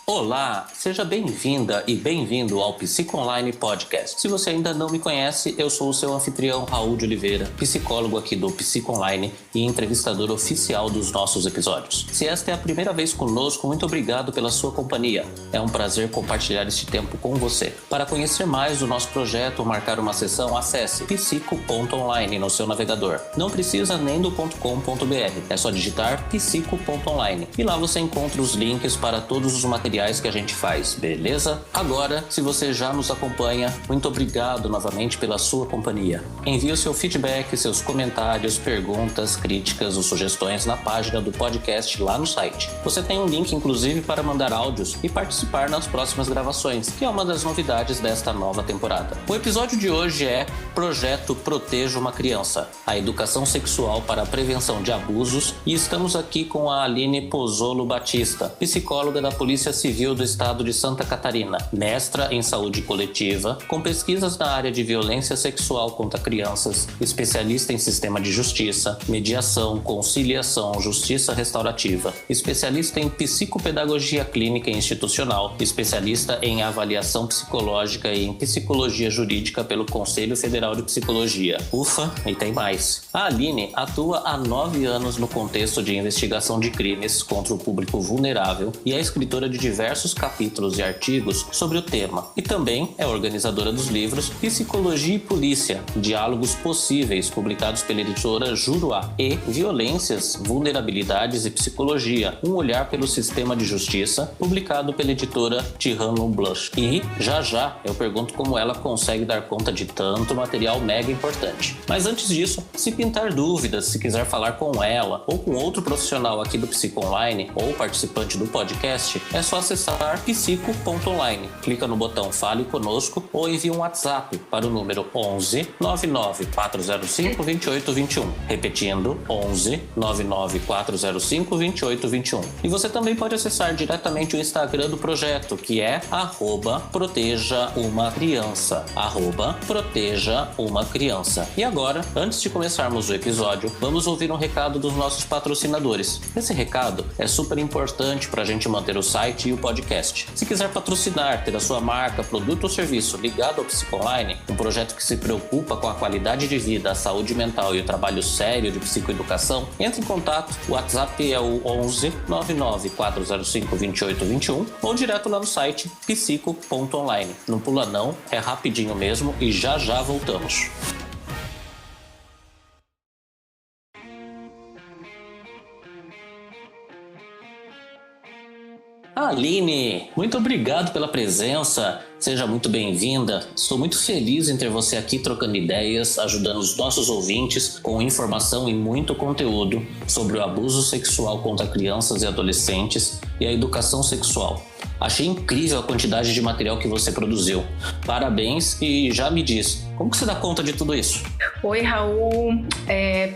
Olá, seja bem-vinda e bem-vindo ao Psico Online Podcast. Se você ainda não me conhece, eu sou o seu anfitrião Raul de Oliveira, psicólogo aqui do Psico Online e entrevistador oficial dos nossos episódios. Se esta é a primeira vez conosco, muito obrigado pela sua companhia. É um prazer compartilhar este tempo com você. Para conhecer mais do nosso projeto ou marcar uma sessão, acesse psico.online no seu navegador. Não precisa nem do .com.br, é só digitar psico.online e lá você encontra os links para todos os materiais que a gente faz, beleza? Agora, se você já nos acompanha, muito obrigado novamente pela sua companhia. Envie o seu feedback, seus comentários, perguntas, críticas ou sugestões na página do podcast lá no site. Você tem um link, inclusive, para mandar áudios e participar nas próximas gravações, que é uma das novidades desta nova temporada. O episódio de hoje é Projeto Proteja uma Criança, a educação sexual para a prevenção de abusos, e estamos aqui com a Aline Pozzolo Batista, psicóloga da Polícia Civil do Estado de Santa Catarina, mestra em saúde coletiva, com pesquisas na área de violência sexual contra crianças, especialista em sistema de justiça, mediação, conciliação, justiça restaurativa, especialista em psicopedagogia clínica e institucional, especialista em avaliação psicológica e em psicologia jurídica pelo Conselho Federal de Psicologia. Ufa, e tem mais. A Aline atua há 9 anos no contexto de investigação de crimes contra o público vulnerável e é escritora de diversos capítulos e artigos sobre o tema, e também é organizadora dos livros Psicologia e Polícia, Diálogos Possíveis, publicados pela editora Juruá, e Violências, Vulnerabilidades e Psicologia, um olhar pelo sistema de justiça, publicado pela editora Tirano Blush. E já eu pergunto como ela consegue dar conta de tanto material mega importante. Mas antes disso, se pintar dúvidas, se quiser falar com ela ou com outro profissional aqui do Psico Online ou participante do podcast, é só acessar psico.online. Clica no botão Fale Conosco ou envie um WhatsApp para o número 11 99 405 2821. Repetindo, 11 99 405 2821. E você também pode acessar diretamente o Instagram do projeto, que é @ProtejaUmaCriança. @ProtejaUmaCriança. E agora, antes de começarmos o episódio, vamos ouvir um recado dos nossos patrocinadores. Esse recado é super importante para a gente manter o site e o podcast. Se quiser patrocinar, ter a sua marca, produto ou serviço ligado ao Psico Online, um projeto que se preocupa com a qualidade de vida, a saúde mental e o trabalho sério de psicoeducação, entre em contato. O WhatsApp é o 11 99 405 2821 ou direto lá no site psico.online. Não pula não, é rapidinho mesmo e já voltamos. Aline, muito obrigado pela presença, seja muito bem-vinda. Estou muito feliz em ter você aqui trocando ideias, ajudando os nossos ouvintes com informação e muito conteúdo sobre o abuso sexual contra crianças e adolescentes e a educação sexual. Achei incrível a quantidade de material que você produziu. Parabéns e já me diz, como que você dá conta de tudo isso? Oi, Raul.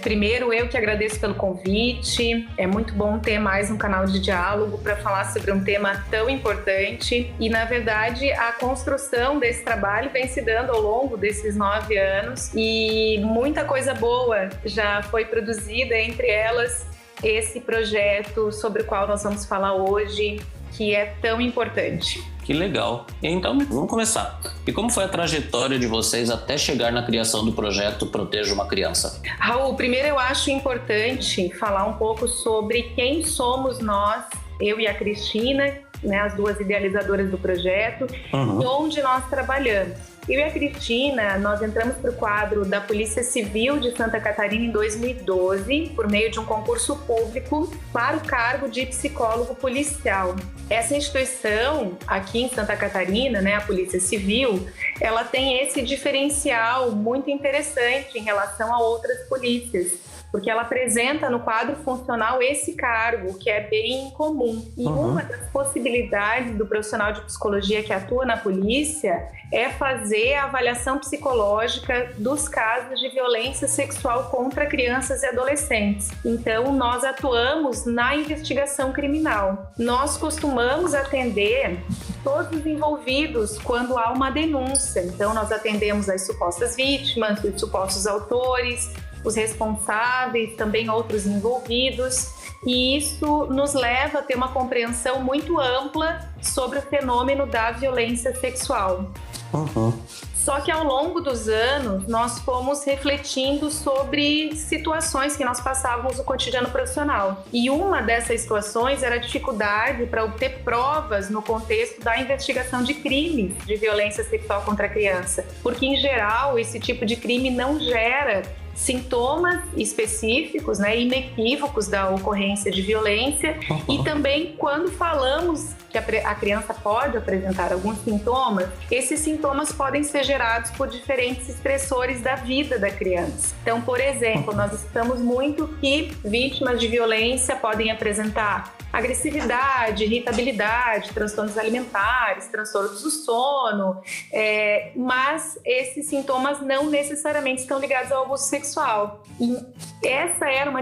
Primeiro, eu que agradeço pelo convite. É muito bom ter mais um canal de diálogo para falar sobre um tema tão importante. E, na verdade, a construção desse trabalho vem se dando ao longo desses 9 anos e muita coisa boa já foi produzida, entre elas esse projeto sobre o qual nós vamos falar hoje, que é tão importante. Que legal. Então, vamos começar. E como foi a trajetória de vocês até chegar na criação do projeto Proteja uma Criança? Raul, primeiro eu acho importante falar um pouco sobre quem somos nós, eu e a Cristina, né, as duas idealizadoras do projeto, e onde nós trabalhamos. Eu e a Cristina, nós entramos para o quadro da Polícia Civil de Santa Catarina em 2012, por meio de um concurso público para o cargo de psicólogo policial. Essa instituição, aqui em Santa Catarina, né, a Polícia Civil, ela tem esse diferencial muito interessante em relação a outras polícias, porque ela apresenta no quadro funcional esse cargo, que é bem comum. E uma das possibilidades do profissional de psicologia que atua na polícia é fazer a avaliação psicológica dos casos de violência sexual contra crianças e adolescentes. Então, nós atuamos na investigação criminal. Nós costumamos atender todos os envolvidos quando há uma denúncia. Então, nós atendemos as supostas vítimas, os supostos autores, os responsáveis, também outros envolvidos. e isso nos leva a ter uma compreensão muito ampla sobre o fenômeno da violência sexual. Só que ao longo dos anos, nós fomos refletindo sobre situações que nós passávamos no cotidiano profissional. E uma dessas situações era a dificuldade para obter provas no contexto da investigação de crimes de violência sexual contra a criança. Porque, em geral, esse tipo de crime não gera sintomas específicos, né, inequívocos da ocorrência de violência. E também, quando falamos que a criança pode apresentar alguns sintomas, esses sintomas podem ser gerados por diferentes estressores da vida da criança. Então, por exemplo, nós estamos muito que vítimas de violência podem apresentar agressividade, irritabilidade, transtornos alimentares, transtornos do sono, mas esses sintomas não necessariamente estão ligados ao abuso sexual. E essa era uma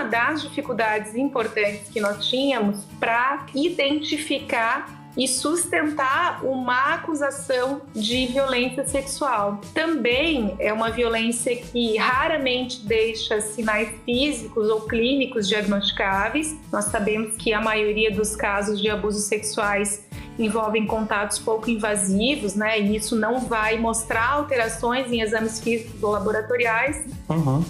das dificuldades importantes que nós tínhamos para identificar e sustentar uma acusação de violência sexual. Também é uma violência que raramente deixa sinais físicos ou clínicos diagnosticáveis. Nós sabemos que a maioria dos casos de abusos sexuais envolvem contatos pouco invasivos, né? E isso não vai mostrar alterações em exames físicos ou laboratoriais.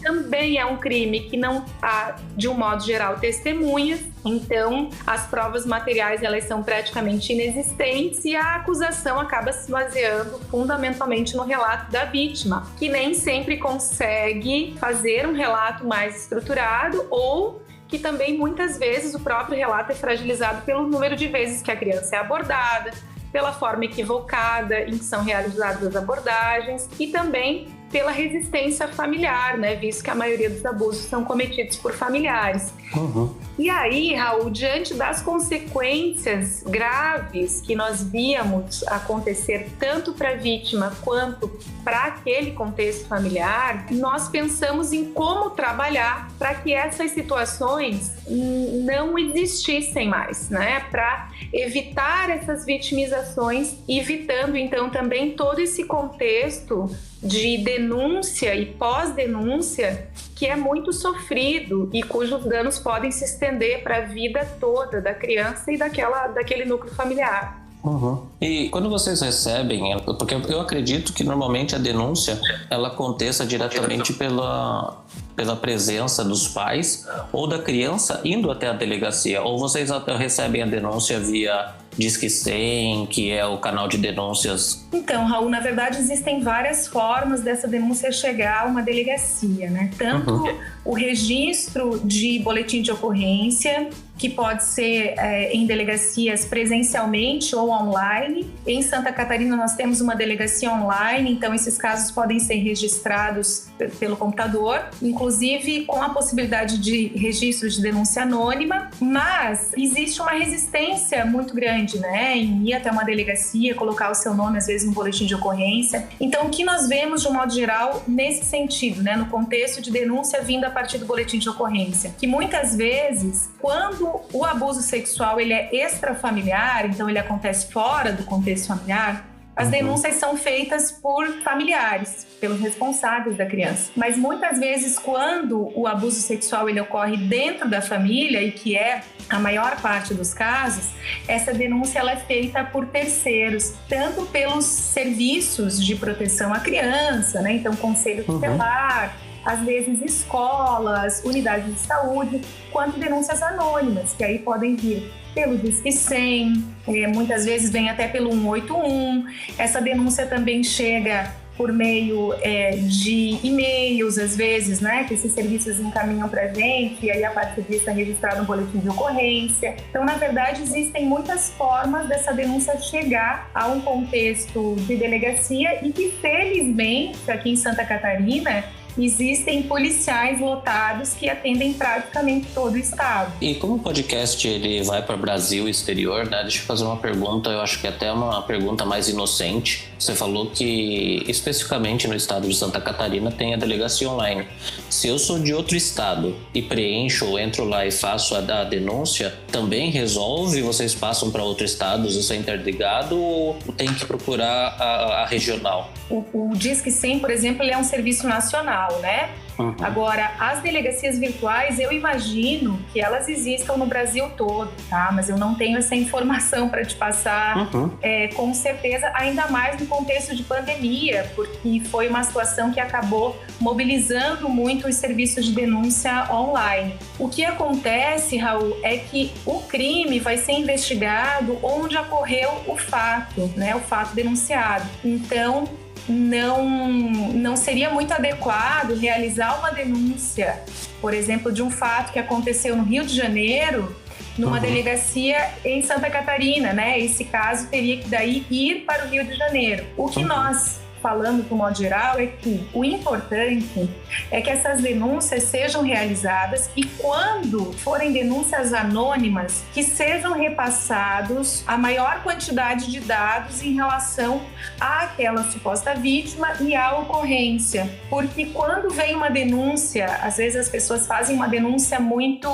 Também é um crime que não há, de um modo geral, testemunhas. Então, as provas materiais, elas são praticamente inexistentes e a acusação acaba se baseando fundamentalmente no relato da vítima, que nem sempre consegue fazer um relato mais estruturado, ou que também muitas vezes o próprio relato é fragilizado pelo número de vezes que a criança é abordada, pela forma equivocada em que são realizadas as abordagens e também pela resistência familiar, né? Visto que a maioria dos abusos são cometidos por familiares. E aí, Raul, diante das consequências graves que nós víamos acontecer tanto para a vítima quanto para aquele contexto familiar, nós pensamos em como trabalhar para que essas situações não existissem mais, né? Para evitar essas vitimizações, evitando então também todo esse contexto de denúncia e pós-denúncia que é muito sofrido e cujos danos podem se estender para a vida toda da criança e daquele núcleo familiar. E quando vocês recebem, porque eu acredito que normalmente a denúncia ela aconteça diretamente pela presença dos pais ou da criança indo até a delegacia, ou vocês recebem a denúncia via Disque 100, que é o canal de denúncias? Então, Raul, na verdade existem várias formas dessa denúncia chegar a uma delegacia, né? Tanto o registro de boletim de ocorrência, que pode ser em delegacias presencialmente ou online. Em Santa Catarina nós temos uma delegacia online, então esses casos podem ser registrados pelo computador, inclusive com a possibilidade de registro de denúncia anônima, mas existe uma resistência muito grande, né, em ir até uma delegacia, colocar o seu nome às vezes no boletim de ocorrência. Então o que nós vemos de um modo geral nesse sentido, né, no contexto de denúncia vinda a partir do boletim de ocorrência, que muitas vezes quando o abuso sexual ele é extrafamiliar, então ele acontece fora do contexto familiar, as denúncias são feitas por familiares, pelos responsáveis da criança. Mas muitas vezes, quando o abuso sexual ele ocorre dentro da família, e que é a maior parte dos casos, essa denúncia ela é feita por terceiros, tanto pelos serviços de proteção à criança, né? Então, conselho tutelar, às vezes escolas, unidades de saúde, quanto denúncias anônimas, que aí podem vir pelo Disque 100, muitas vezes vem até pelo 181. Essa denúncia também chega por meio de e-mails, às vezes, né, que esses serviços encaminham para a gente, e aí a partir disso é registrado um boletim de ocorrência. Então, na verdade, existem muitas formas dessa denúncia chegar a um contexto de delegacia e que, felizmente, aqui em Santa Catarina, existem policiais lotados que atendem praticamente todo o estado. E como o podcast ele vai para o Brasil e exterior, né? Deixa eu fazer uma pergunta, eu acho que até uma pergunta mais inocente. Você falou que especificamente no estado de Santa Catarina tem a delegacia online. Se eu sou de outro estado e preencho ou entro lá e faço a denúncia, também resolve? Vocês passam para outro estado? Isso é interligado ou tem que procurar a regional? O Disque 100, por exemplo, ele é um serviço nacional. normal, né? Agora, as delegacias virtuais, eu imagino que elas existam no Brasil todo, tá? Mas eu não tenho essa informação para te passar com certeza, ainda mais no contexto de pandemia, porque foi uma situação que acabou mobilizando muito os serviços de denúncia online. O que acontece, Raul, é que o crime vai ser investigado onde ocorreu o fato, né? O fato denunciado. Então, não seria muito adequado realizar uma denúncia, por exemplo, de um fato que aconteceu no Rio de Janeiro, numa delegacia em Santa Catarina, né? Esse caso teria que daí ir para o Rio de Janeiro. O que nós falando de um modo geral é que o importante é que essas denúncias sejam realizadas e quando forem denúncias anônimas, que sejam repassados a maior quantidade de dados em relação àquela suposta vítima e à ocorrência. Porque quando vem uma denúncia, às vezes as pessoas fazem uma denúncia muito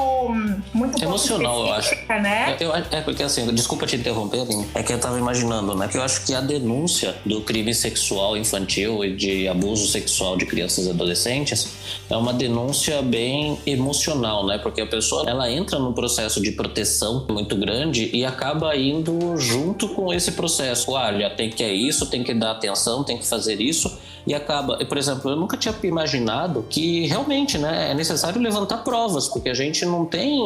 emocional, eu acho. Né? É porque assim, desculpa te interromper, é que eu tava imaginando, né? Que eu acho que a denúncia do crime sexual infantil e de abuso sexual de crianças e adolescentes é uma denúncia bem emocional, né? Porque a pessoa, ela entra num processo de proteção muito grande e acaba indo junto com esse processo. Olha, tem que dar atenção, tem que fazer isso. E acaba, por exemplo, eu nunca tinha imaginado que realmente, né, é necessário levantar provas, porque a gente não tem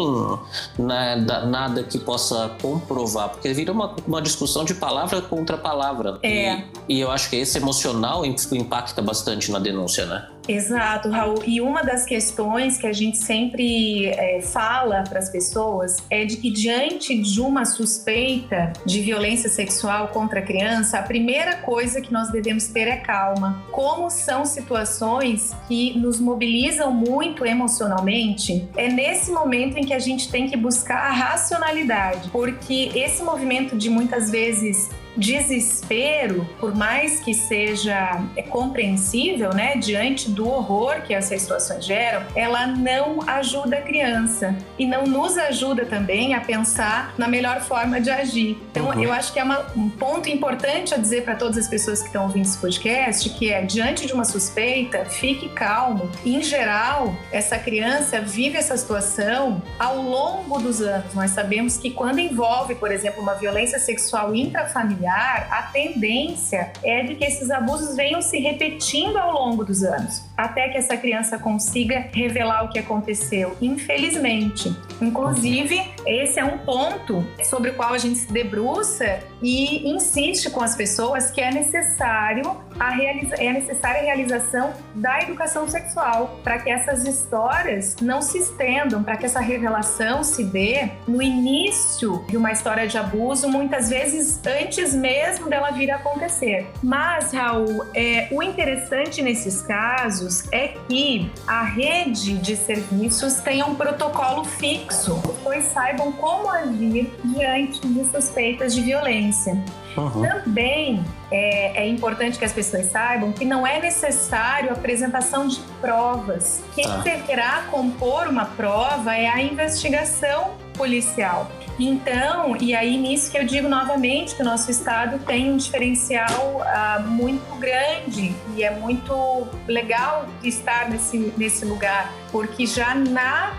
nada que possa comprovar, porque vira uma discussão de palavra contra palavra. E eu acho que esse emocional impacta bastante na denúncia, né? Exato, Raul. E uma das questões que a gente sempre fala para as pessoas é de que diante de uma suspeita de violência sexual contra a criança, a primeira coisa que nós devemos ter é calma. Como são situações que nos mobilizam muito emocionalmente, é nesse momento em que a gente tem que buscar a racionalidade, porque esse movimento de muitas vezes desespero, por mais que seja compreensível, né, diante do horror que essas situações geram, ela não ajuda a criança e não nos ajuda também a pensar na melhor forma de agir. Então, eu acho que é um ponto importante a dizer para todas as pessoas que estão ouvindo esse podcast, que é, diante de uma suspeita, fique calmo. Em geral, essa criança vive essa situação ao longo dos anos. Nós sabemos que quando envolve, por exemplo, uma violência sexual intrafamiliar, a tendência é de que esses abusos venham se repetindo ao longo dos anos, até que essa criança consiga revelar o que aconteceu, infelizmente. Inclusive, esse é um ponto sobre o qual a gente se debruça e insiste com as pessoas que é necessária a realização da educação sexual, para que essas histórias não se estendam, para que essa revelação se dê no início de uma história de abuso, muitas vezes antes mesmo dela vir a acontecer. Mas, Raul, o interessante nesses casos é que a rede de serviços tenha um protocolo fixo, pois saibam como agir diante de suspeitas de violência. Também é importante que as pessoas saibam que não é necessário a apresentação de provas. Quem deverá compor uma prova é a investigação policial. Então, e aí nisso que eu digo novamente que o nosso estado tem um diferencial muito grande e é muito legal estar nesse lugar, porque já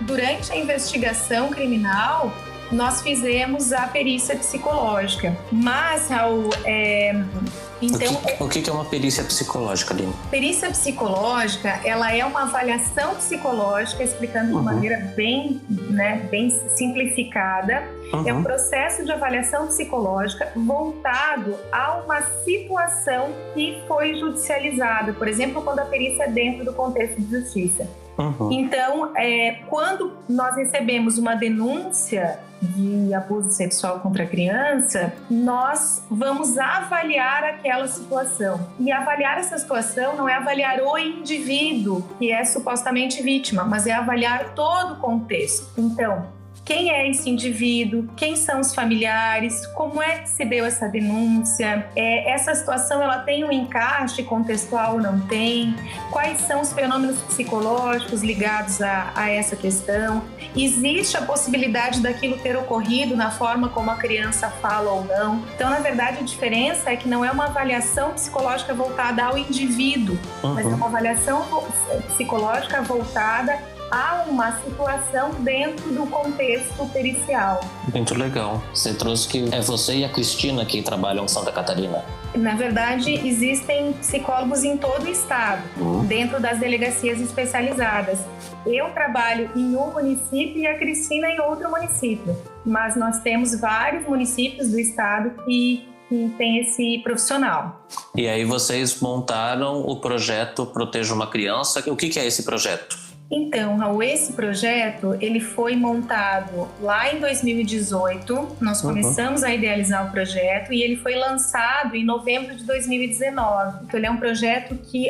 durante a investigação criminal nós fizemos a perícia psicológica. Mas, Raul, então... O que é uma perícia psicológica, Aline? Perícia psicológica, ela é uma avaliação psicológica, explicando de uma maneira bem simplificada. É um processo de avaliação psicológica voltado a uma situação que foi judicializada. Por exemplo, quando a perícia é dentro do contexto de justiça. Então, quando nós recebemos uma denúncia de abuso sexual contra a criança, nós vamos avaliar aquela situação. E avaliar essa situação não é avaliar o indivíduo que é supostamente vítima, mas é avaliar todo o contexto. Então, quem é esse indivíduo, quem são os familiares, como é que se deu essa denúncia, essa situação ela tem um encaixe contextual ou não tem, quais são os fenômenos psicológicos ligados a essa questão, existe a possibilidade daquilo ter ocorrido na forma como a criança fala ou não. Então, na verdade, a diferença é que não é uma avaliação psicológica voltada ao indivíduo, mas é uma avaliação psicológica voltada a uma situação dentro do contexto pericial. Muito legal. Você trouxe que é você e a Cristina que trabalham em Santa Catarina. Na verdade, existem psicólogos em todo o estado, dentro das delegacias especializadas. Eu trabalho em um município e a Cristina em outro município, mas nós temos vários municípios do estado que tem esse profissional. E aí vocês montaram o projeto Proteja uma Criança. O que é esse projeto? Então, Raul, esse projeto, ele foi montado lá em 2018, nós começamos a idealizar o projeto e ele foi lançado em novembro de 2019. Então, ele é um projeto que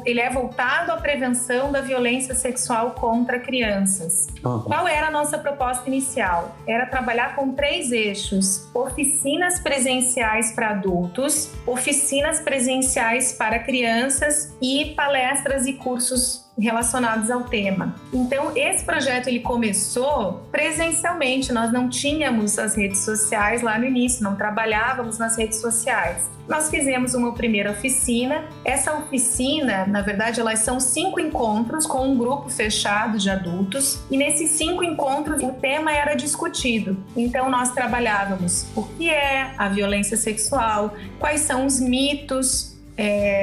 ele é voltado à prevenção da violência sexual contra crianças. Qual era a nossa proposta inicial? Era trabalhar com 3 eixos: oficinas presenciais para adultos, oficinas presenciais para crianças e palestras e cursos relacionados ao tema. Então, esse projeto ele começou presencialmente, nós não tínhamos as redes sociais lá no início, não trabalhávamos nas redes sociais. Nós fizemos uma primeira oficina. Essa oficina, na verdade, elas são 5 encontros com um grupo fechado de adultos e nesses 5 encontros o tema era discutido. Então, nós trabalhávamos o que é a violência sexual, quais são os mitos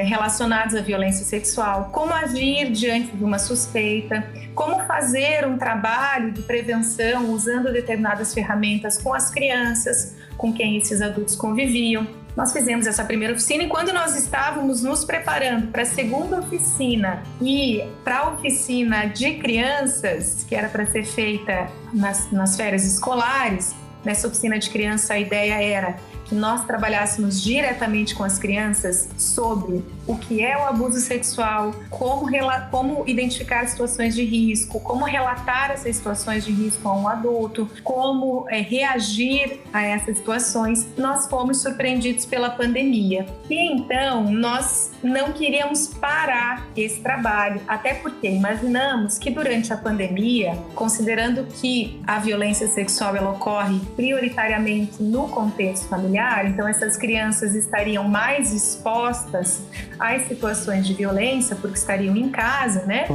relacionados à violência sexual, como agir diante de uma suspeita, como fazer um trabalho de prevenção usando determinadas ferramentas com as crianças, com quem esses adultos conviviam. Nós fizemos essa primeira oficina e quando nós estávamos nos preparando para a segunda oficina e para a oficina de crianças, que era para ser feita nas férias escolares, nessa oficina de criança a ideia era que nós trabalhássemos diretamente com as crianças sobre o que é o abuso sexual, como identificar situações de risco, como relatar essas situações de risco a um adulto, como reagir a essas situações. Nós fomos surpreendidos pela pandemia. E então, nós não queríamos parar esse trabalho, até porque imaginamos que durante a pandemia, considerando que a violência sexual ela ocorre prioritariamente no contexto familiar, então essas crianças estariam mais expostas às situações de violência porque estariam em casa, né?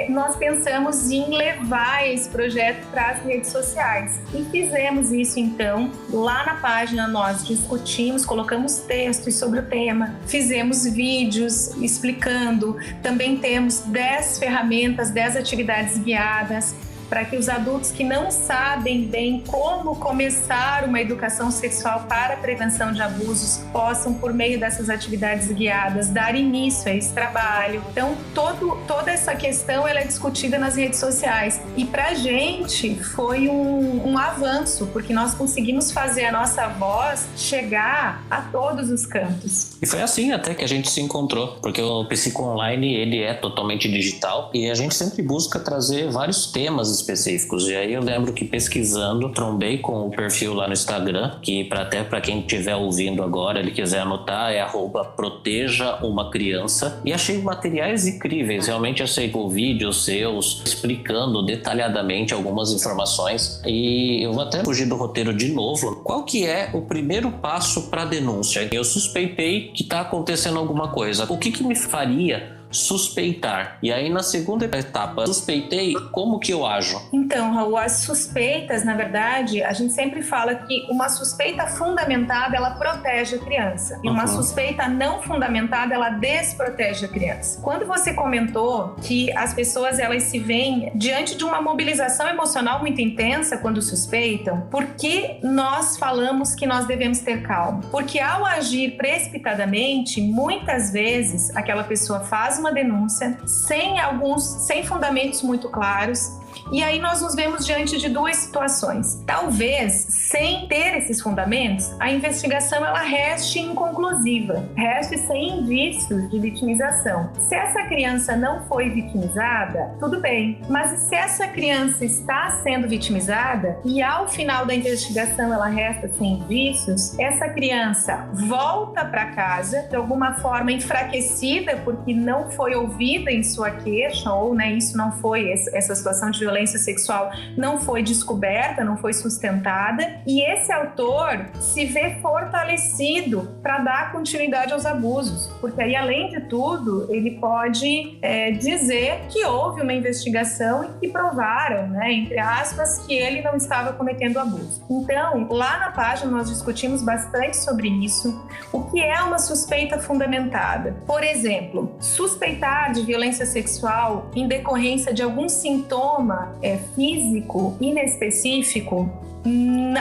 Nós pensamos em levar esse projeto para as redes sociais e fizemos isso então. Lá na página nós discutimos, colocamos textos sobre o tema, fizemos vídeos explicando, também temos 10 ferramentas, 10 atividades guiadas para que os adultos que não sabem bem como começar uma educação sexual para a prevenção de abusos possam, por meio dessas atividades guiadas, dar início a esse trabalho. Então, toda essa questão ela é discutida nas redes sociais. E para a gente foi um avanço, porque nós conseguimos fazer a nossa voz chegar a todos os cantos. E foi assim até que a gente se encontrou, porque o Psico Online ele é totalmente digital e a gente sempre busca trazer vários temas específicos. E aí eu lembro que pesquisando, trombei com o perfil lá no Instagram, que até para quem estiver ouvindo agora, ele quiser anotar, é @proteja uma criança. E achei materiais incríveis. Realmente achei vídeos seus explicando detalhadamente algumas informações. E eu vou até fugir do roteiro de novo. Qual que é o primeiro passo para a denúncia? Eu suspeitei que está acontecendo alguma coisa. O que me faria suspeitar? E aí na segunda etapa, suspeitei, como que eu ajo? Então, Raul, as suspeitas, na verdade, a gente sempre fala que uma suspeita fundamentada, ela protege a criança. E uma suspeita não fundamentada, ela desprotege a criança. Quando você comentou que as pessoas, elas se veem diante de uma mobilização emocional muito intensa quando suspeitam, por que nós falamos que nós devemos ter calma? Porque ao agir precipitadamente, muitas vezes aquela pessoa faz uma denúncia sem fundamentos muito claros. E aí nós nos vemos diante de 2 situações. Talvez, sem ter esses fundamentos, a investigação ela reste inconclusiva, reste sem indícios de vitimização. Se essa criança não foi vitimizada, tudo bem, mas se essa criança está sendo vitimizada e ao final da investigação ela resta sem indícios, essa criança volta para casa de alguma forma enfraquecida porque não foi ouvida em sua queixa ou, né, isso não foi, essa situação de violência sexual não foi descoberta, não foi sustentada, e esse autor se vê fortalecido para dar continuidade aos abusos, porque aí, além de tudo, ele pode dizer que houve uma investigação e que provaram, né, entre aspas, que ele não estava cometendo abuso. Então, lá na página nós discutimos bastante sobre isso, o que é uma suspeita fundamentada. Por exemplo, suspeitar de violência sexual em decorrência de algum sintoma físico inespecífico,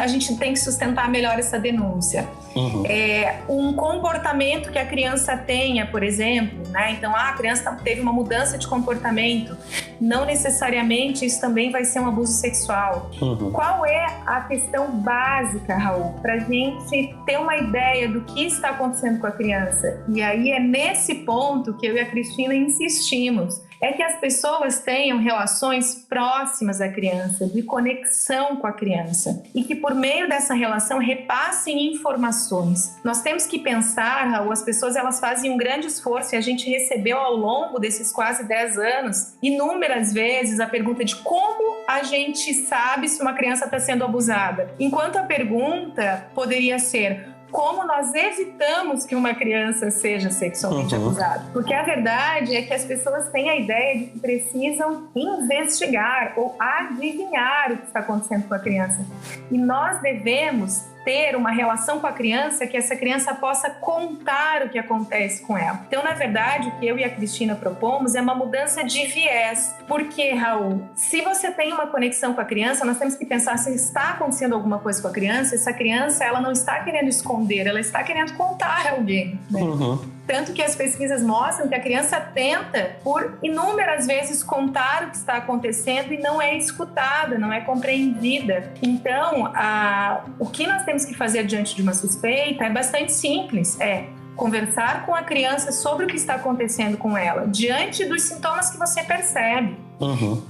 a gente tem que sustentar melhor essa denúncia. Um comportamento que a criança tenha, por exemplo, né? Então, a criança teve uma mudança de comportamento, não necessariamente isso também vai ser um abuso sexual. Qual é a questão básica, Raul, para a gente ter uma ideia do que está acontecendo com a criança? E aí é nesse ponto que eu e a Cristina insistimos. É que as pessoas tenham relações próximas à criança, de conexão com a criança, e que por meio dessa relação repassem informações. Nós temos que pensar, Raul, as pessoas elas fazem um grande esforço, e a gente recebeu ao longo desses quase 10 anos, inúmeras vezes a pergunta de como a gente sabe se uma criança está sendo abusada. Enquanto a pergunta poderia ser: como nós evitamos que uma criança seja sexualmente abusada? Porque a verdade é que as pessoas têm a ideia de que precisam investigar ou adivinhar o que está acontecendo com a criança. E nós devemos ter uma relação com a criança que essa criança possa contar o que acontece com ela. Então, na verdade, o que eu e a Cristina propomos é uma mudança de viés. Porque, Raul, se você tem uma conexão com a criança, nós temos que pensar se está acontecendo alguma coisa com a criança. Essa criança, ela não está querendo esconder, ela está querendo contar a alguém, né? Tanto que as pesquisas mostram que a criança tenta, por inúmeras vezes, contar o que está acontecendo e não é escutada, não é compreendida. Então, o que nós temos que fazer diante de uma suspeita é bastante simples, conversar com a criança sobre o que está acontecendo com ela, diante dos sintomas que você percebe.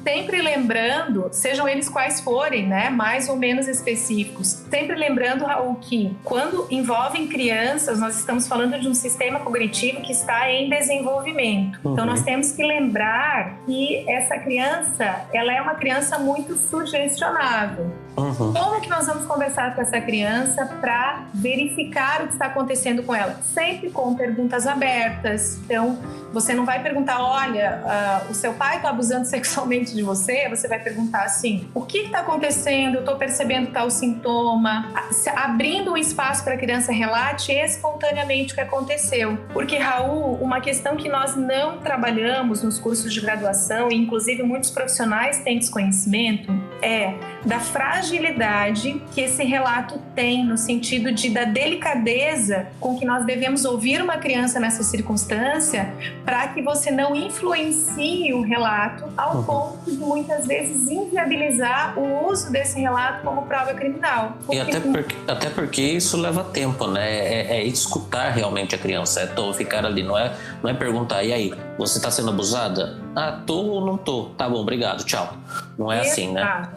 Sempre lembrando, sejam eles quais forem, né, mais ou menos específicos, sempre lembrando, Raul, que quando envolvem crianças, nós estamos falando de um sistema cognitivo que está em desenvolvimento. Então, nós temos que lembrar que essa criança, ela é uma criança muito sugestionável. Como que nós vamos conversar com essa criança para verificar o que está acontecendo com ela? Sempre com perguntas abertas. Então, você não vai perguntar, olha, o seu pai está abusando sexualmente de você? Você vai perguntar assim, o que está acontecendo? Eu estou percebendo tal sintoma. Abrindo um espaço para a criança relate espontaneamente o que aconteceu. Porque, Raul, uma questão que nós não trabalhamos nos cursos de graduação, e inclusive muitos profissionais têm desconhecimento, é da fragilidade que esse relato tem, no sentido da delicadeza com que nós devemos ouvir uma criança nessa circunstância, para que você não influencie o relato ao ponto de muitas vezes inviabilizar o uso desse relato como prova criminal. E até porque isso leva tempo, né? É escutar realmente a criança, ficar ali, não é perguntar, e aí, você está sendo abusada? Tô ou não tô? Tá bom, obrigado, tchau. Não é assim, né?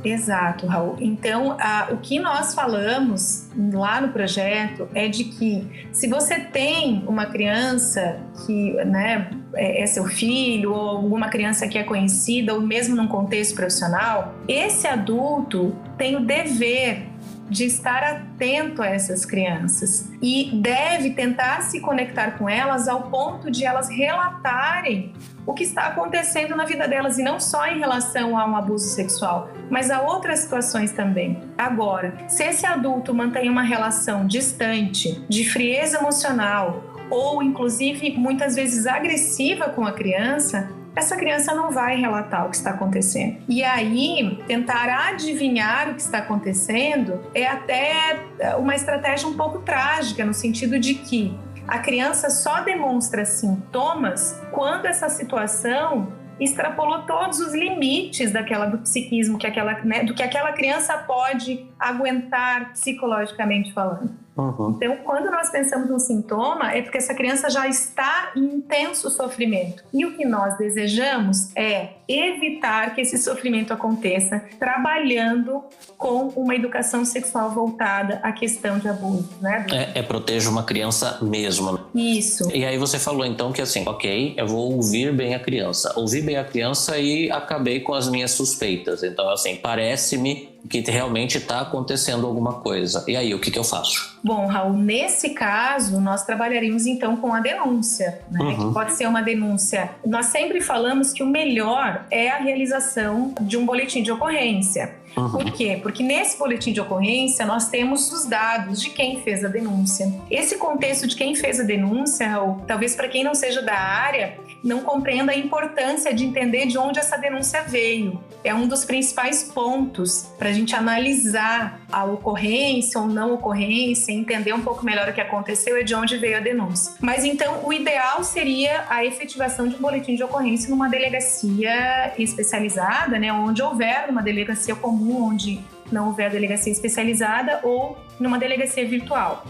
Exato, Raul. Então, o que nós falamos lá no projeto é de que se você tem uma criança que, né, é seu filho, ou alguma criança que é conhecida, ou mesmo num contexto profissional, esse adulto tem o dever de estar atento a essas crianças e deve tentar se conectar com elas ao ponto de elas relatarem o que está acontecendo na vida delas, e não só em relação a um abuso sexual, mas a outras situações também. Agora, se esse adulto mantém uma relação distante, de frieza emocional, ou inclusive muitas vezes agressiva com a criança, essa criança não vai relatar o que está acontecendo. E aí, tentar adivinhar o que está acontecendo é até uma estratégia um pouco trágica, no sentido de que a criança só demonstra sintomas quando essa situação extrapolou todos os limites do psiquismo, do que aquela criança pode aguentar psicologicamente falando. Então, quando nós pensamos no sintoma, é porque essa criança já está em intenso sofrimento. E o que nós desejamos é evitar que esse sofrimento aconteça, trabalhando com uma educação sexual voltada à questão de abuso, né? Proteger uma criança mesmo. Isso. E aí você falou então que assim, ok, eu vou ouvir bem a criança. Ouvi bem a criança e acabei com as minhas suspeitas. Então, assim, parece-me que realmente está acontecendo alguma coisa. E aí, o que eu faço? Bom, Raul, nesse caso, nós trabalharíamos então com a denúncia, né? Que pode ser uma denúncia. Nós sempre falamos que o melhor é a realização de um boletim de ocorrência. Por quê? Porque nesse boletim de ocorrência nós temos os dados de quem fez a denúncia. Esse contexto de quem fez a denúncia, Raul, talvez para quem não seja da área, não compreenda a importância de entender de onde essa denúncia veio. É um dos principais pontos para a gente analisar a ocorrência ou não ocorrência, entender um pouco melhor o que aconteceu e de onde veio a denúncia. Mas então o ideal seria a efetivação de um boletim de ocorrência numa delegacia especializada, né, onde houver uma delegacia comum, onde não houver delegacia especializada, ou numa delegacia virtual.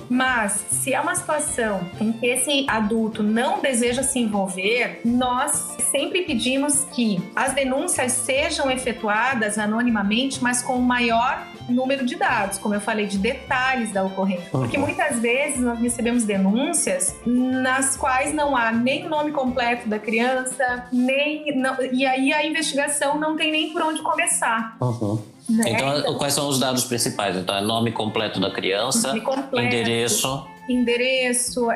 Mas, se é uma situação em que esse adulto não deseja se envolver, nós sempre pedimos que as denúncias sejam efetuadas anonimamente, mas com o maior número de dados, como eu falei, de detalhes da ocorrência. Porque muitas vezes nós recebemos denúncias nas quais não há nem o nome completo da criança, e aí a investigação não tem nem por onde começar. Né? Então, quais são os dados principais? Então, é nome completo da criança, endereço,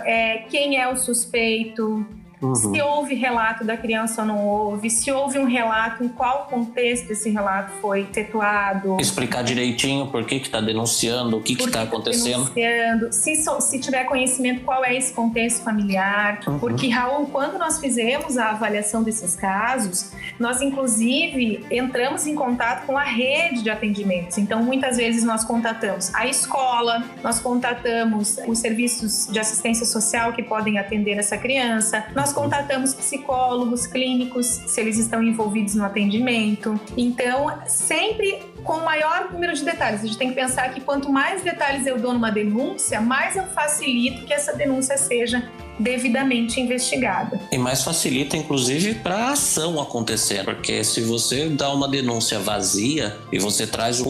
quem é o suspeito, se houve relato da criança ou não houve, se houve um relato, em qual contexto esse relato foi efetuado. Explicar direitinho por que está denunciando, o que está acontecendo. Se tiver conhecimento, qual é esse contexto familiar. Porque, Raul, quando nós fizemos a avaliação desses casos, nós, inclusive, entramos em contato com a rede de atendimentos. Então, muitas vezes nós contatamos a escola, nós contatamos os serviços de assistência social que podem atender essa criança, nós contatamos psicólogos clínicos, se eles estão envolvidos no atendimento. Então, sempre com o maior número de detalhes. A gente tem que pensar que quanto mais detalhes eu dou numa denúncia, mais eu facilito que essa denúncia seja devidamente investigada. E mais facilita, inclusive, para a ação acontecer. Porque se você dá uma denúncia vazia e você traz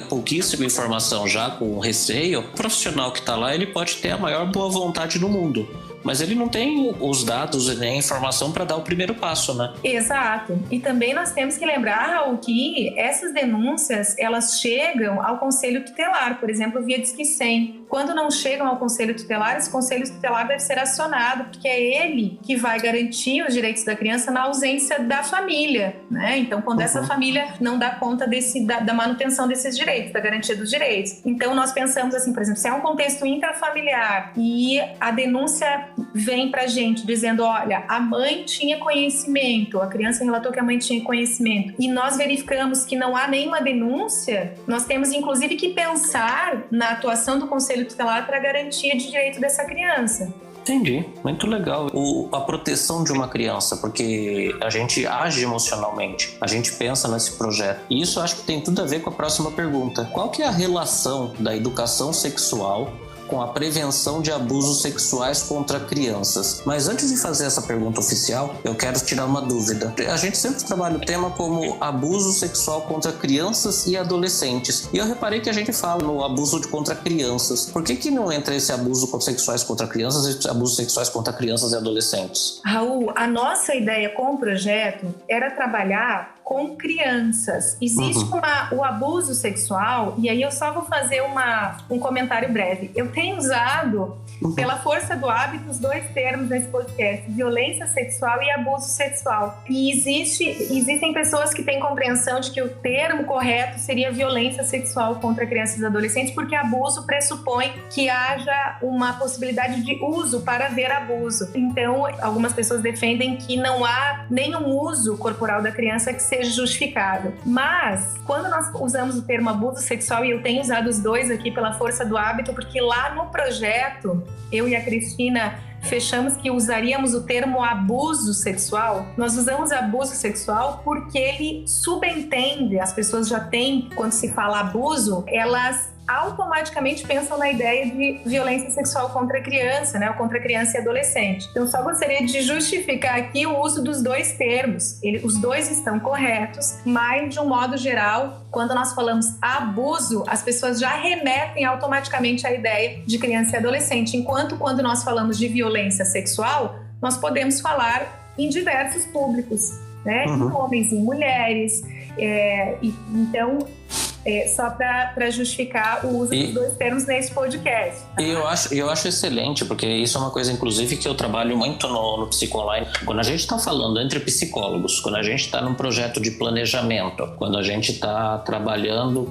pouquíssima informação já com receio, o profissional que está lá, ele pode ter a maior boa vontade do mundo, mas ele não tem os dados e nem a informação para dar o primeiro passo, né? Exato. E também nós temos que lembrar, Raul, que essas denúncias, elas chegam ao Conselho Tutelar, por exemplo, via Disque 100. Quando não chegam ao Conselho Tutelar, esse Conselho Tutelar deve ser acionado, porque é ele que vai garantir os direitos da criança na ausência da família, né? Então, quando essa família não dá conta da manutenção desses direitos, da garantia dos direitos. Então, nós pensamos assim, por exemplo, se é um contexto intrafamiliar e a denúncia vem pra gente dizendo, olha, a mãe tinha conhecimento, a criança relatou que a mãe tinha conhecimento, e nós verificamos que não há nenhuma denúncia, nós temos inclusive que pensar na atuação do Conselho Tutelar para a garantia de direito dessa criança. Entendi, muito legal. A proteção de uma criança, porque a gente age emocionalmente, a gente pensa nesse projeto. E isso acho que tem tudo a ver com a próxima pergunta. Qual que é a relação da educação sexual com a prevenção de abusos sexuais contra crianças? Mas antes de fazer essa pergunta oficial, eu quero tirar uma dúvida. A gente sempre trabalha o tema como abuso sexual contra crianças e adolescentes. E eu reparei que a gente fala no abuso contra crianças. Por que não entra esse abuso sexuais contra crianças e esse abuso sexuais contra crianças e adolescentes? Raul, a nossa ideia com o projeto era trabalhar com crianças. Existe o abuso sexual, e aí eu só vou fazer um comentário breve. Eu tenho usado, pela força do hábito, os dois termos nesse podcast, violência sexual e abuso sexual. E existem pessoas que têm compreensão de que o termo correto seria violência sexual contra crianças e adolescentes, porque abuso pressupõe que haja uma possibilidade de uso para haver abuso. Então, algumas pessoas defendem que não há nenhum uso corporal da criança que seja justificável. Mas, quando nós usamos o termo abuso sexual, e eu tenho usado os dois aqui pela força do hábito, porque lá no projeto, eu e a Cristina fechamos que usaríamos o termo abuso sexual. Nós usamos abuso sexual porque ele subentende, as pessoas já têm, quando se fala abuso, elas automaticamente pensam na ideia de violência sexual contra a criança, né? Ou contra a criança e adolescente. Então, só gostaria de justificar aqui o uso dos dois termos. Os dois estão corretos, mas, de um modo geral, quando nós falamos abuso, as pessoas já remetem automaticamente à ideia de criança e adolescente. Enquanto, quando nós falamos de violência sexual, nós podemos falar em diversos públicos, né? Em homens e mulheres. Então, só para justificar o uso dos dois termos nesse podcast. E eu acho excelente, porque isso é uma coisa, inclusive, que eu trabalho muito no Psiconline. Quando a gente está falando entre psicólogos, quando a gente está num projeto de planejamento, quando a gente está trabalhando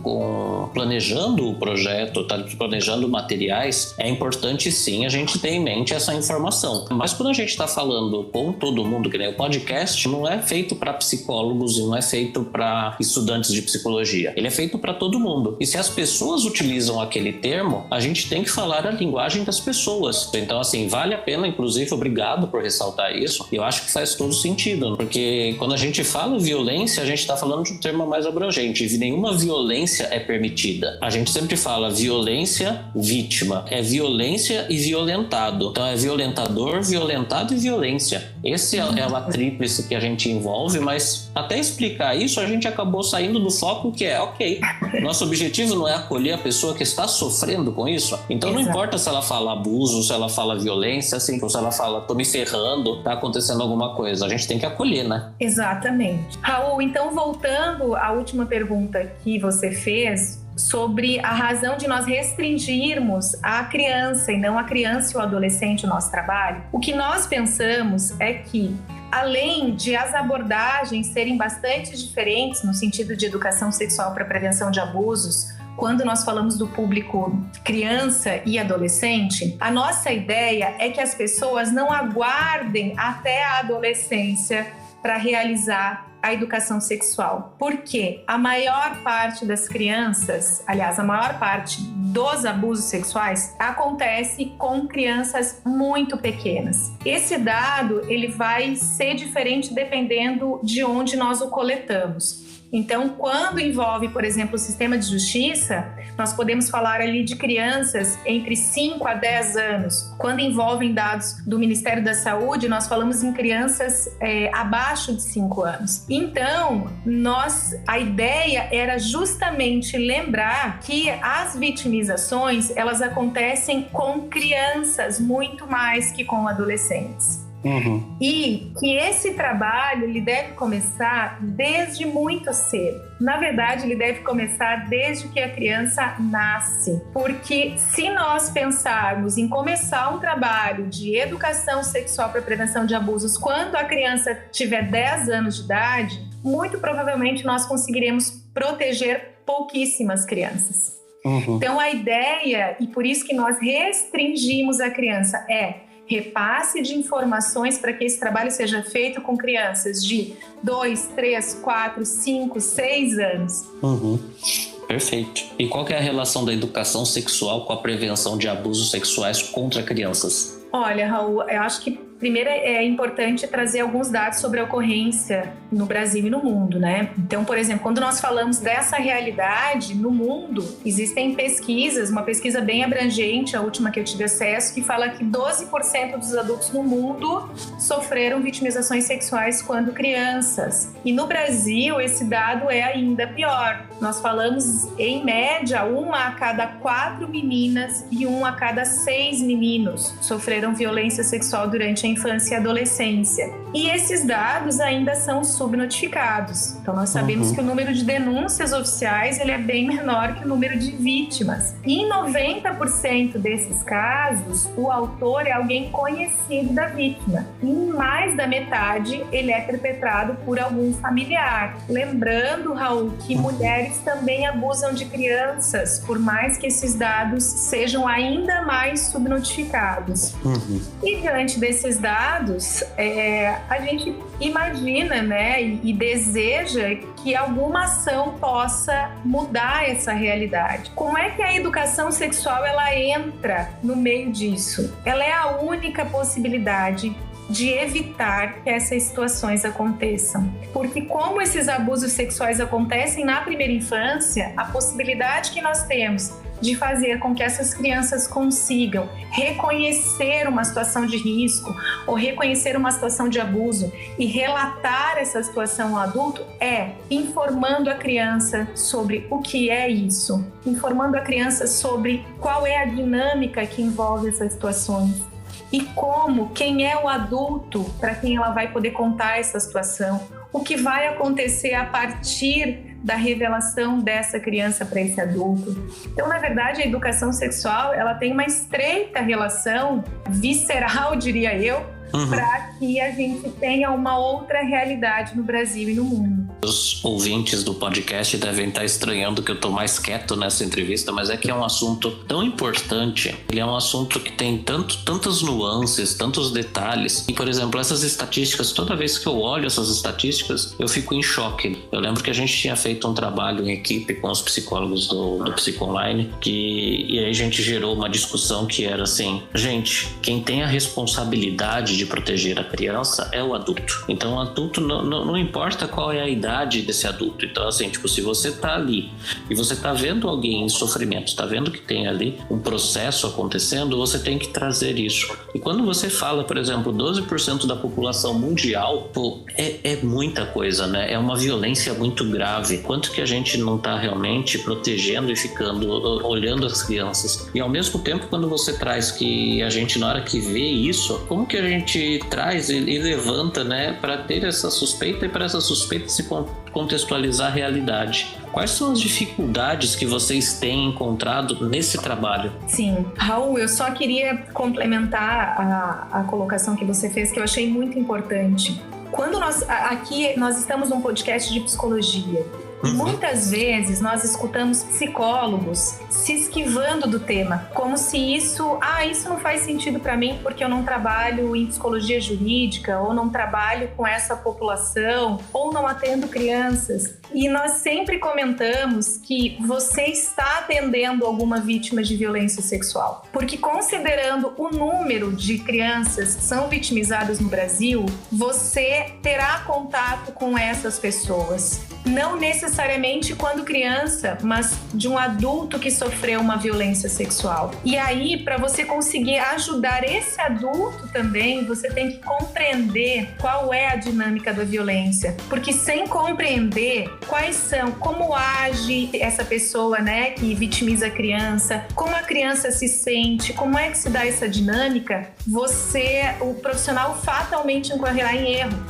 planejando o projeto, está planejando materiais, é importante sim a gente ter em mente essa informação. Mas quando a gente está falando com todo mundo, que nem o podcast, não é feito para psicólogos e não é feito para estudantes de psicologia. Ele é feito para todo mundo. E se as pessoas utilizam aquele termo, a gente tem que falar a linguagem das pessoas. Então, assim, vale a pena, inclusive, obrigado por ressaltar isso. Eu acho que faz todo sentido, porque quando a gente fala violência, a gente está falando de um termo mais abrangente. E nenhuma violência é permitida. A gente sempre fala violência, vítima. É violência e violentado. Então, é violentador, violentado e violência. Esse é uma tríplice que a gente envolve, mas até explicar isso, a gente acabou saindo do foco que é, ok, nosso objetivo não é acolher a pessoa que está sofrendo com isso. Então não importa se ela fala abuso, se ela fala violência, assim, ou se ela fala tô me ferrando, tá acontecendo alguma coisa. A gente tem que acolher, né? Exatamente. Raul, então voltando à última pergunta que você fez sobre a razão de nós restringirmos a criança e não a criança e o adolescente o nosso trabalho, o que nós pensamos é que, além de as abordagens serem bastante diferentes no sentido de educação sexual para prevenção de abusos, quando nós falamos do público criança e adolescente, a nossa ideia é que as pessoas não aguardem até a adolescência para realizar a educação sexual. Porque a maior parte das crianças, aliás, a maior parte dos abusos sexuais acontece com crianças muito pequenas. Esse dado, ele vai ser diferente dependendo de onde nós o coletamos. Então, quando envolve, por exemplo, o sistema de justiça, nós podemos falar ali de crianças entre 5 a 10 anos. Quando envolvem dados do Ministério da Saúde, nós falamos em crianças abaixo de 5 anos. Então, a ideia era justamente lembrar que as vitimizações, elas acontecem com crianças muito mais que com adolescentes. E que esse trabalho ele deve começar desde muito cedo. Na verdade, ele deve começar desde que a criança nasce. Porque se nós pensarmos em começar um trabalho de educação sexual para prevenção de abusos quando a criança tiver 10 anos de idade, muito provavelmente nós conseguiremos proteger pouquíssimas crianças. Então, a ideia, e por isso que nós restringimos a criança, repasse de informações para que esse trabalho seja feito com crianças de 2, 3, 4, 5, 6 anos. Perfeito. E qual que é a relação da educação sexual com a prevenção de abusos sexuais contra crianças? Olha, Raul, eu acho que primeiro é importante trazer alguns dados sobre a ocorrência no Brasil e no mundo, né? Então, por exemplo, quando nós falamos dessa realidade no mundo, existem pesquisas, uma pesquisa bem abrangente, a última que eu tive acesso, que fala que 12% dos adultos no mundo sofreram vitimizações sexuais quando crianças. E no Brasil, esse dado é ainda pior. Nós falamos, em média, 1 a cada 4 meninas e 1 a cada 6 meninos sofreram violência sexual durante a infância e adolescência. E esses dados ainda são subnotificados. Então, nós sabemos que o número de denúncias oficiais ele é bem menor que o número de vítimas. E em 90% desses casos, o autor é alguém conhecido da vítima. E em mais da metade, ele é perpetrado por algum familiar. Lembrando, Raul, que mulheres também abusam de crianças, por mais que esses dados sejam ainda mais subnotificados. E diante desses dados, a gente imagina, né, e deseja que alguma ação possa mudar essa realidade. Como é que a educação sexual ela entra no meio disso? Ela é a única possibilidade de evitar que essas situações aconteçam. Porque como esses abusos sexuais acontecem na primeira infância, a possibilidade que nós temos de fazer com que essas crianças consigam reconhecer uma situação de risco ou reconhecer uma situação de abuso e relatar essa situação ao adulto é informando a criança sobre o que é isso, informando a criança sobre qual é a dinâmica que envolve essas situações e como, quem é o adulto para quem ela vai poder contar essa situação, o que vai acontecer a partir da revelação dessa criança para esse adulto. Então, na verdade, a educação sexual ela tem uma estreita relação visceral, diria eu, para que a gente tenha uma outra realidade no Brasil e no mundo. Os ouvintes do podcast devem estar estranhando que eu estou mais quieto nessa entrevista, mas é que é um assunto tão importante. Ele é um assunto que tem tantas nuances, tantos detalhes. E, por exemplo, essas estatísticas, toda vez que eu olho essas estatísticas, eu fico em choque. Eu lembro que a gente tinha feito um trabalho em equipe com os psicólogos do Psiconline, e aí a gente gerou uma discussão que era assim: gente, quem tem a responsabilidade de proteger a criança é o adulto. Então, o adulto, não importa qual é a idade desse adulto. Então, assim, tipo, se você tá ali e você tá vendo alguém em sofrimento, tá vendo que tem ali um processo acontecendo, você tem que trazer isso. E quando você fala, por exemplo, 12% da população mundial, pô, é muita coisa, né? É uma violência muito grave. Quanto que a gente não tá realmente protegendo e ficando olhando as crianças? E ao mesmo tempo, quando você traz que a gente, na hora que vê isso, como que a gente traz e levanta, né, para ter essa suspeita e para essa suspeita se contextualizar a realidade? Quais são as dificuldades que vocês têm encontrado nesse trabalho? Sim, Raul, eu só queria complementar a colocação que você fez, que eu achei muito importante. Quando nós estamos num podcast de psicologia, muitas vezes nós escutamos psicólogos se esquivando do tema, como se isso não faz sentido para mim porque eu não trabalho em psicologia jurídica, ou não trabalho com essa população, ou não atendo crianças. E nós sempre comentamos que você está atendendo alguma vítima de violência sexual, porque considerando o número de crianças que são vitimizadas no Brasil, você terá contato com essas pessoas. Não necessariamente quando criança, mas de um adulto que sofreu uma violência sexual. E aí, para você conseguir ajudar esse adulto também, você tem que compreender qual é a dinâmica da violência. Porque sem compreender como age essa pessoa, né, que vitimiza a criança, como a criança se sente, como é que se dá essa dinâmica, o profissional fatalmente incorrerá em erro.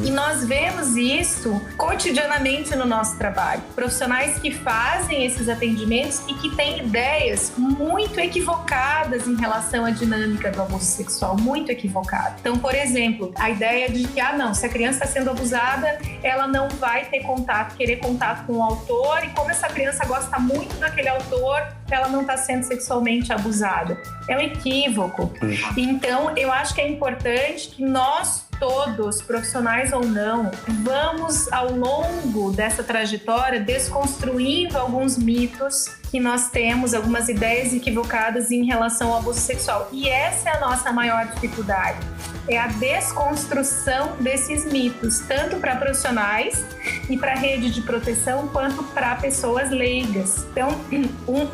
E nós vemos isso cotidianamente no nosso trabalho. Profissionais que fazem esses atendimentos e que têm ideias muito equivocadas em relação à dinâmica do abuso sexual, muito equivocada. Então, por exemplo, a ideia de que, se a criança está sendo abusada, ela não vai querer contato com o autor, e como essa criança gosta muito daquele autor, ela não está sendo sexualmente abusada. É um equívoco. Então, eu acho que é importante que nós todos, profissionais ou não, vamos ao longo dessa trajetória desconstruindo alguns mitos que nós temos, algumas ideias equivocadas em relação ao abuso sexual. E essa é a nossa maior dificuldade. É a desconstrução desses mitos, tanto para profissionais e para a rede de proteção, quanto para pessoas leigas. Então,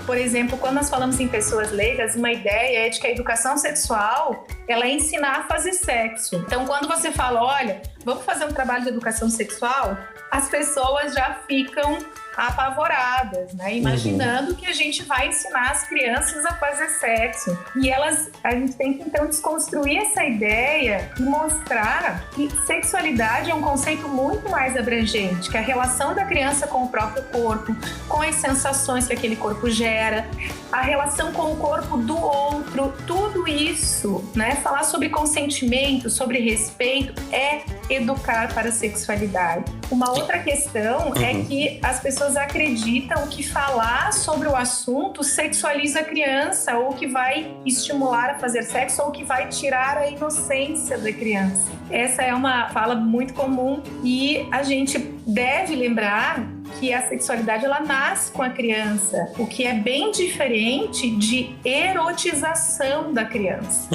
por exemplo, quando nós falamos em pessoas leigas, uma ideia é de que a educação sexual, ela é ensinar a fazer sexo. Então, quando você fala, olha, vamos fazer um trabalho de educação sexual, as pessoas já ficam apavoradas, né? Imaginando que a gente vai ensinar as crianças a fazer sexo. E a gente tem que então desconstruir essa ideia e mostrar que sexualidade é um conceito muito mais abrangente, que a relação da criança com o próprio corpo, com as sensações que aquele corpo gera, a relação com o corpo do outro, tudo tudo isso, né? Falar sobre consentimento, sobre respeito, é educar para a sexualidade. Uma outra questão é que as pessoas acreditam que falar sobre o assunto sexualiza a criança, ou que vai estimular a fazer sexo, ou que vai tirar a inocência da criança. Essa é uma fala muito comum e a gente deve lembrar que a sexualidade ela nasce com a criança, o que é bem diferente de erotização da criança.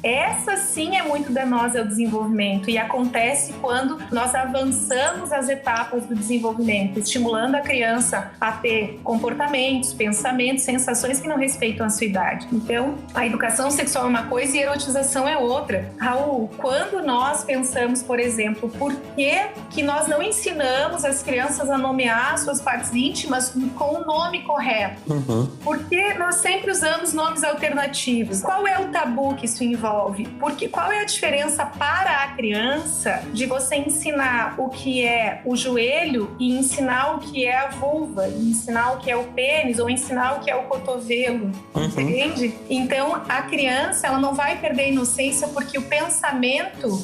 Essa sim é muito danosa ao desenvolvimento e acontece quando nós avançamos as etapas do desenvolvimento, estimulando a criança a ter comportamentos, pensamentos, sensações que não respeitam a sua idade. Então, a educação sexual é uma coisa e a erotização é outra. Raul, quando nós pensamos, por exemplo, por que nós não ensinamos as crianças a nomear suas partes íntimas com o nome correto? Porque nós sempre usamos nomes alternativos. Qual é o tabu que isso envolve? Porque qual é a diferença para a criança de você ensinar o que é o joelho e ensinar o que é a vulva, e ensinar o que é o pênis ou ensinar o que é o cotovelo? Entende? Então, a criança ela não vai perder a inocência porque o pensamento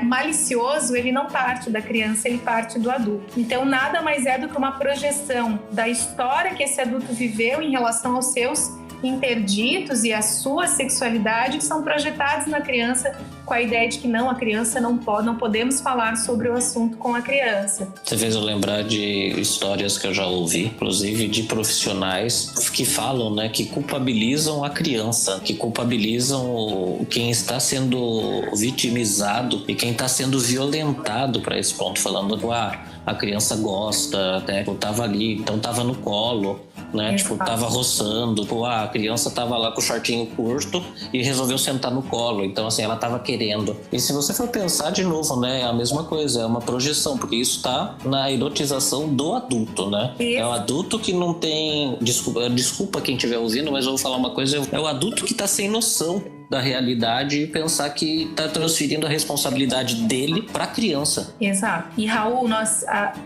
malicioso, ele não parte da criança, ele parte do adulto. Então, nada mais é do que uma projeção da história que esse adulto viveu em relação aos seus interditos e a sua sexualidade, que são projetados na criança com a ideia de que não, a criança não podemos falar sobre o assunto com a criança. Você fez eu lembrar de histórias que eu já ouvi, inclusive de profissionais que falam, né, que culpabilizam a criança, que culpabilizam quem está sendo vitimizado e quem está sendo violentado para esse ponto, falando que a criança gosta, né, eu tava ali, então tava no colo, né, tipo, tava roçando, a criança tava lá com o shortinho curto e resolveu sentar no colo, então assim, ela tava querendo. E se você for pensar de novo, né, é a mesma coisa, é uma projeção, porque isso tá na erotização do adulto, né? É o adulto que não tem, desculpa quem estiver ouvindo, mas eu vou falar uma coisa, é o adulto que tá sem noção da realidade e pensar que está transferindo a responsabilidade dele para a criança. Exato. E Raul,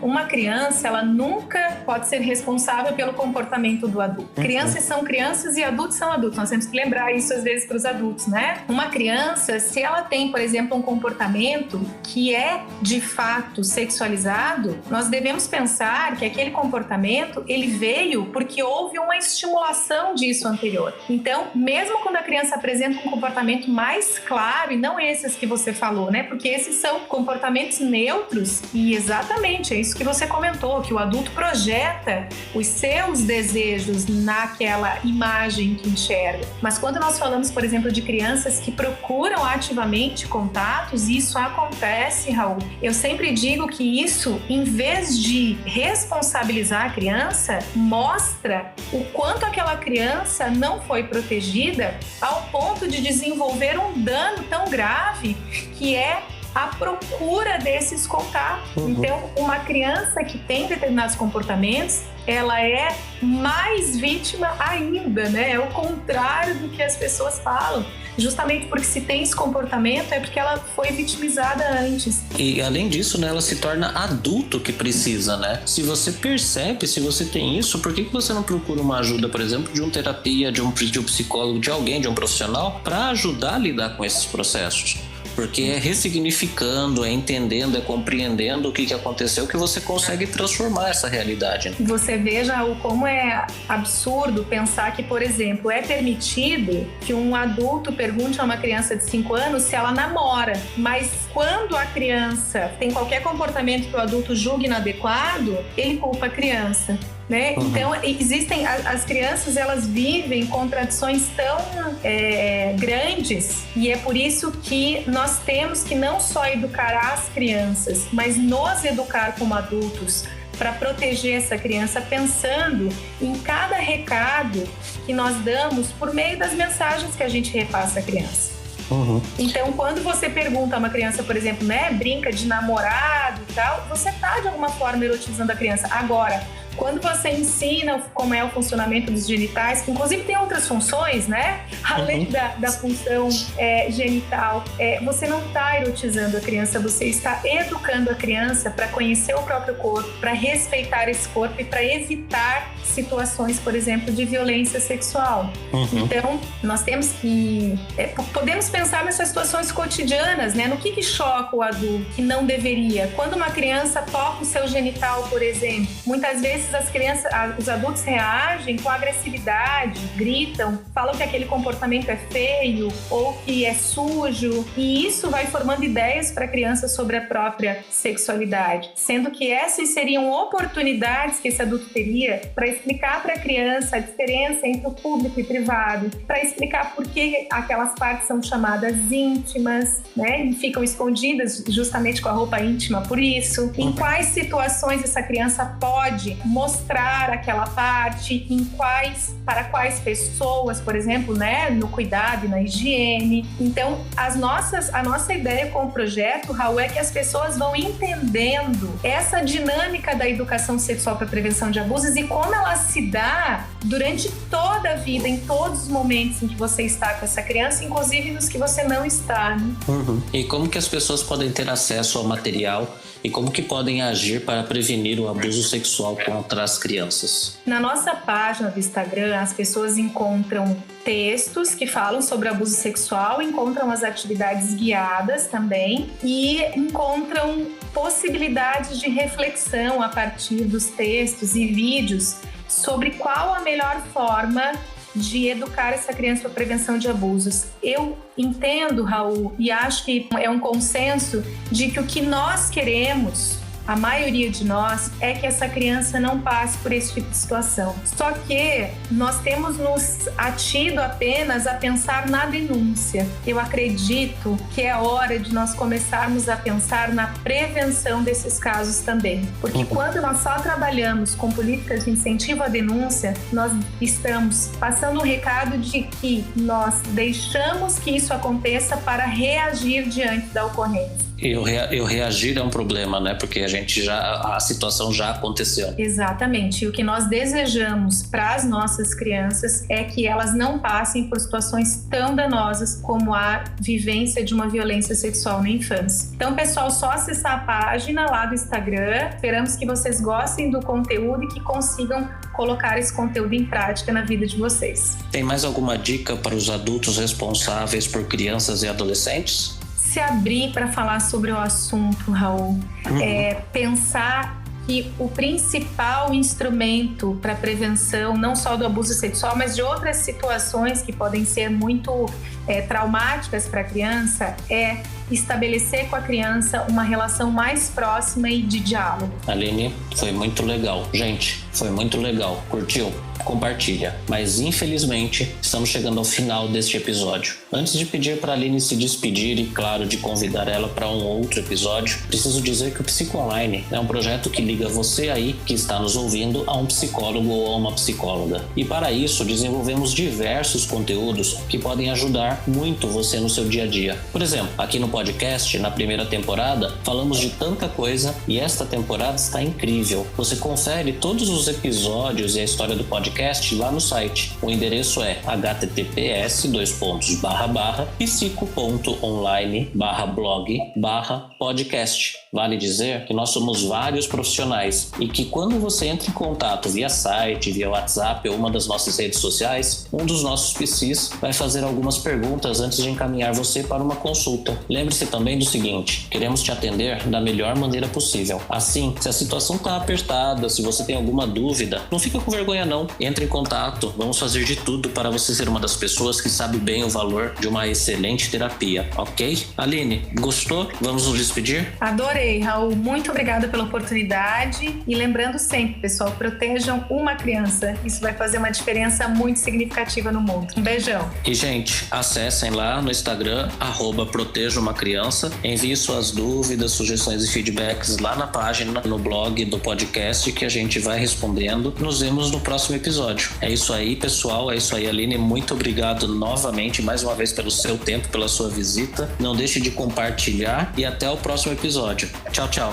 uma criança, ela nunca pode ser responsável pelo comportamento do adulto. Crianças são crianças e adultos são adultos. Nós temos que lembrar isso às vezes para os adultos, né? Uma criança, se ela tem, por exemplo, um comportamento que é de fato sexualizado, nós devemos pensar que aquele comportamento ele veio porque houve uma estimulação disso anterior. Então, mesmo quando a criança apresenta um comportamento mais claro, e não esses que você falou, né? Porque esses são comportamentos neutros e exatamente é isso que você comentou, que o adulto projeta os seus desejos naquela imagem que enxerga. Mas quando nós falamos, por exemplo, de crianças que procuram ativamente contatos, isso acontece, Raul. Eu sempre digo que isso, em vez de responsabilizar a criança, mostra o quanto aquela criança não foi protegida ao ponto de desenvolver um dano tão grave que é a procura desses contatos. Então, uma criança que tem determinados comportamentos, ela é mais vítima ainda, né? É o contrário do que as pessoas falam. Justamente porque se tem esse comportamento é porque ela foi vitimizada antes. E além disso, né, ela se torna adulto que precisa, né? Se você percebe, se você tem isso, por que você não procura uma ajuda, por exemplo, de uma terapia, de um psicólogo, de alguém, de um profissional, para ajudar a lidar com esses processos? Porque é ressignificando, é entendendo, é compreendendo o que aconteceu que você consegue transformar essa realidade. Né? Você veja como é absurdo pensar que, por exemplo, é permitido que um adulto pergunte a uma criança de 5 anos se ela namora. Mas quando a criança tem qualquer comportamento que o adulto julgue inadequado, ele culpa a criança. Né? Então, existem as crianças, elas vivem contradições tão grandes e é por isso que nós temos que não só educar as crianças, mas nos educar como adultos para proteger essa criança, pensando em cada recado que nós damos por meio das mensagens que a gente repassa à criança. Então, quando você pergunta a uma criança, por exemplo, né, brinca de namorado e tal, você está de alguma forma erotizando a criança. Agora, quando você ensina como é o funcionamento dos genitais, que inclusive tem outras funções, né? Além da função genital, você não está erotizando a criança, você está educando a criança para conhecer o próprio corpo, para respeitar esse corpo e para evitar situações, por exemplo, de violência sexual. Então, nós temos que... podemos pensar nessas situações cotidianas, né? No que choca o adulto, que não deveria. Quando uma criança toca o seu genital, por exemplo, muitas vezes os adultos reagem com agressividade, gritam, falam que aquele comportamento é feio ou que é sujo, e isso vai formando ideias para a criança sobre a própria sexualidade, sendo que essas seriam oportunidades que esse adulto teria para explicar para a criança a diferença entre o público e privado, para explicar por que aquelas partes são chamadas íntimas, né, e ficam escondidas justamente com a roupa íntima por isso, em quais situações essa criança pode mostrar aquela parte, para quais pessoas, por exemplo, né, no cuidado e na higiene. Então, a nossa ideia com o projeto, Raul, é que as pessoas vão entendendo essa dinâmica da educação sexual para prevenção de abusos e como ela se dá durante toda a vida, em todos os momentos em que você está com essa criança, inclusive nos que você não está, né? E como que as pessoas podem ter acesso ao material e como que podem agir para prevenir o abuso sexual contra as crianças? Na nossa página do Instagram, as pessoas encontram textos que falam sobre abuso sexual, encontram as atividades guiadas também e encontram possibilidades de reflexão a partir dos textos e vídeos sobre qual a melhor forma de educar essa criança para prevenção de abusos. Eu entendo, Raul, e acho que é um consenso de que o que nós queremos, a maioria de nós, é que essa criança não passe por esse tipo de situação. Só que nós temos nos atido apenas a pensar na denúncia. Eu acredito que é hora de nós começarmos a pensar na prevenção desses casos também. Porque quando nós só trabalhamos com políticas de incentivo à denúncia, nós estamos passando um recado de que nós deixamos que isso aconteça para reagir diante da ocorrência. Eu reagir é um problema, né? Porque a situação já aconteceu. Exatamente. E o que nós desejamos para as nossas crianças é que elas não passem por situações tão danosas como a vivência de uma violência sexual na infância. Então, pessoal, só acessar a página lá do Instagram. Esperamos que vocês gostem do conteúdo e que consigam colocar esse conteúdo em prática na vida de vocês. Tem mais alguma dica para os adultos responsáveis por crianças e adolescentes? Se abrir para falar sobre o assunto, Raul, pensar que o principal instrumento para prevenção, não só do abuso sexual, mas de outras situações que podem ser muito traumáticas para a criança, é estabelecer com a criança uma relação mais próxima e de diálogo. Aline, foi muito legal. Gente, foi muito legal. Curtiu? Compartilha. Mas infelizmente estamos chegando ao final deste episódio. Antes de pedir para a Aline se despedir e, claro, de convidar ela para um outro episódio, preciso dizer que o Psico Online é um projeto que liga você aí que está nos ouvindo a um psicólogo ou a uma psicóloga. E para isso desenvolvemos diversos conteúdos que podem ajudar muito você no seu dia a dia. Por exemplo, aqui no podcast, na primeira temporada, falamos de tanta coisa e esta temporada está incrível. Você confere todos os episódios e a história do podcast lá no site. O endereço é https://psico.online/blog/podcast. Vale dizer que nós somos vários profissionais e que quando você entra em contato via site, via WhatsApp ou uma das nossas redes sociais, um dos nossos PCs vai fazer algumas perguntas antes de encaminhar você para uma consulta. Lembre-se também do seguinte: queremos te atender da melhor maneira possível. Assim, se a situação está apertada, se você tem alguma dúvida, não fica com vergonha não. Entre em contato, vamos fazer de tudo para você ser uma das pessoas que sabe bem o valor de uma excelente terapia, ok? Aline, gostou? Vamos nos despedir? Adorei, Raul. Muito obrigada pela oportunidade. E lembrando sempre, pessoal, protejam uma criança. Isso vai fazer uma diferença muito significativa no mundo. Um beijão. E, gente, acessem lá no Instagram, @protejaumacriança. Envie suas dúvidas, sugestões e feedbacks lá na página, no blog do podcast, que a gente vai respondendo. Nos vemos no próximo episódio. É isso aí, pessoal. É isso aí, Aline. Muito obrigado novamente, mais uma vez, pelo seu tempo, pela sua visita. Não deixe de compartilhar e até o próximo episódio. Tchau, tchau.